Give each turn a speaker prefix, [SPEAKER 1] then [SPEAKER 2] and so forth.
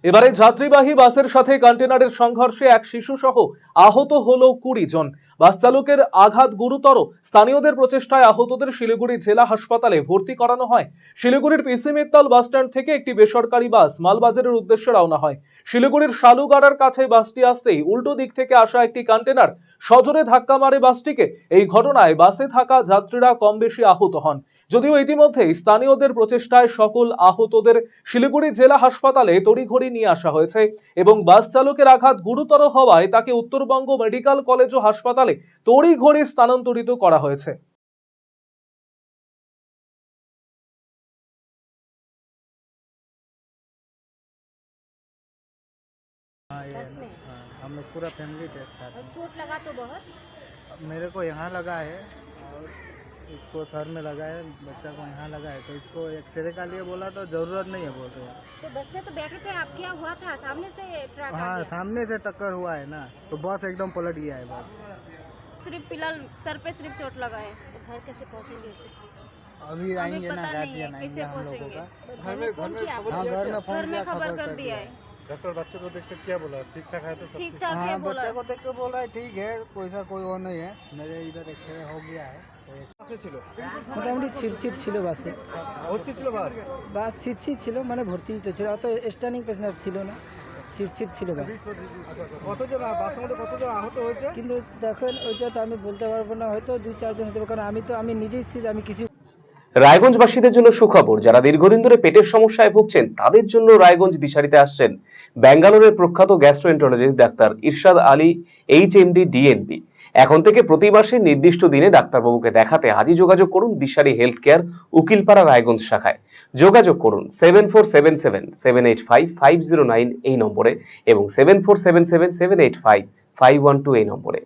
[SPEAKER 1] এবারে যাত্রীবাহী বাসের সাথে কন্টেনারের সংঘর্ষে এক শিশু সহ আহত হলো 20 জন। বাস চালকের আঘাত গুরুতর। স্থানীয়দের প্রচেষ্টায় আহতদের শিলিগুড়ি জেলা হাসপাতালে ভর্তি করানো হয়। শিলিগুড়ির পিসি মিত্তল বাস স্ট্যান্ড থেকে একটি বেসরকারি বাস মালবাজারের উদ্দেশ্যে রওনা হয়। শিলিগুড়ির শালুগাড়ার কাছে বাসটি আসতেই উল্টো দিক থেকে আসা একটি কন্টেনার সজোরে ধাক্কা মারে বাসটিকে। এই ঘটনায় বাসে থাকা যাত্রীরা কম বেশি আহত হন। যদিও ইতিমধ্যেই স্থানীয়দের প্রচেষ্টায় সকল আহতদের শিলিগুড়ি জেলা হাসপাতালে তড়িঘড়ি নিয়ে আসা হয়েছে এবং বাস চালকের আঘাত গুরুতর হওয়ায় তাকে উত্তরবঙ্গ মেডিকেল কলেজ ও হাসপাতালে তড়িঘড়ি স্থানান্তরিত করা হয়েছে।
[SPEAKER 2] बस में
[SPEAKER 3] हम लोग पूरा फैमिली थे साथ
[SPEAKER 2] और
[SPEAKER 3] में।
[SPEAKER 2] चोट लगा तो बहुत।
[SPEAKER 3] मेरे को यहाँ लगा है और इसको सर में लगा है, बच्चा को यहाँ लगा है, तो इसको एक्सरे का लिए बोला तो ज़रूरत नहीं है बोल रहे हैं।
[SPEAKER 2] तो बस में तो बैठे थे आप, क्या हुआ था? सामने से ट्रक आ
[SPEAKER 3] हाँ,
[SPEAKER 2] गया।
[SPEAKER 3] सामने से टक्कर हुआ है ना, तो बस एकदम पलट गया है बस।
[SPEAKER 2] सिर्फ फिलहाल सर पे सिर्फ चोट लगा है। तो घर कैसे पहुंचेंगे?
[SPEAKER 3] अभी आएंगे ना,
[SPEAKER 2] पता नहीं
[SPEAKER 3] गार्जियन
[SPEAKER 2] है
[SPEAKER 3] आएंगे
[SPEAKER 2] कैसे
[SPEAKER 3] हम लोगों
[SPEAKER 2] पहुंचेंगे।
[SPEAKER 3] का।
[SPEAKER 2] घर में फोन किया आपने?
[SPEAKER 3] हाँ, घर में फोन
[SPEAKER 2] घर में
[SPEAKER 3] किया,
[SPEAKER 2] खबर कर दिया है।
[SPEAKER 4] डॉक्टर बच्चे को देख के क्या बोला? ठीक ठाक है तो सब
[SPEAKER 2] ठीक
[SPEAKER 4] कुछ?
[SPEAKER 2] ठाक है
[SPEAKER 3] हाँ,
[SPEAKER 2] बोला।
[SPEAKER 3] बच्चे को देख के बोल रहा है ठीक है, कोई सा कोई वो नहीं है, मेरे इधर एक्सरे हो गया है।
[SPEAKER 4] কাছে ছিল
[SPEAKER 5] মোটামুটি ছিটছিট ছিল বাসে।
[SPEAKER 4] ভর্তি ছিল বাস
[SPEAKER 5] বাস ছিটছিট ছিল, মানে ভর্তি তো ছিল, অত স্ট্যান্ডিং প্যাসেঞ্জার ছিল না, ছিটছিট ছিল বাস।
[SPEAKER 4] কতজন বাসের মধ্যে কতজন আহত হয়েছে?
[SPEAKER 5] কিন্তু দেখেন ওইটা তো আমি বলতে পারবো না, হয়তো 2-4 জন হতে পারে, কারণ আমি নিজেই ছিট, আমি কিছু।
[SPEAKER 6] রায়গঞ্জবাসীদের জন্য সুখবর, যারা দীর্ঘদিন ধরে পেটের সমস্যায় ভুগছেন তাদের জন্য রায়গঞ্জ দিশারিতে আসছেন ব্যাঙ্গালোরের প্রখ্যাত গ্যাস্ট্রোএন্টারোলজিস্ট ডাক্তার ইরশাদ আলী, এইচএমডি, ডিএনবি। এখন থেকে প্রতি মাসে নির্দিষ্ট দিনে ডাক্তারবাবুকে দেখাতে আজই যোগাযোগ করুন দিশারি হেলথ কেয়ার, উকিলপাড়া, রায়গঞ্জ শাখায়। যোগাযোগ করুন 7477785509 এই নম্বরে এবং 7477785512 এই নম্বরে।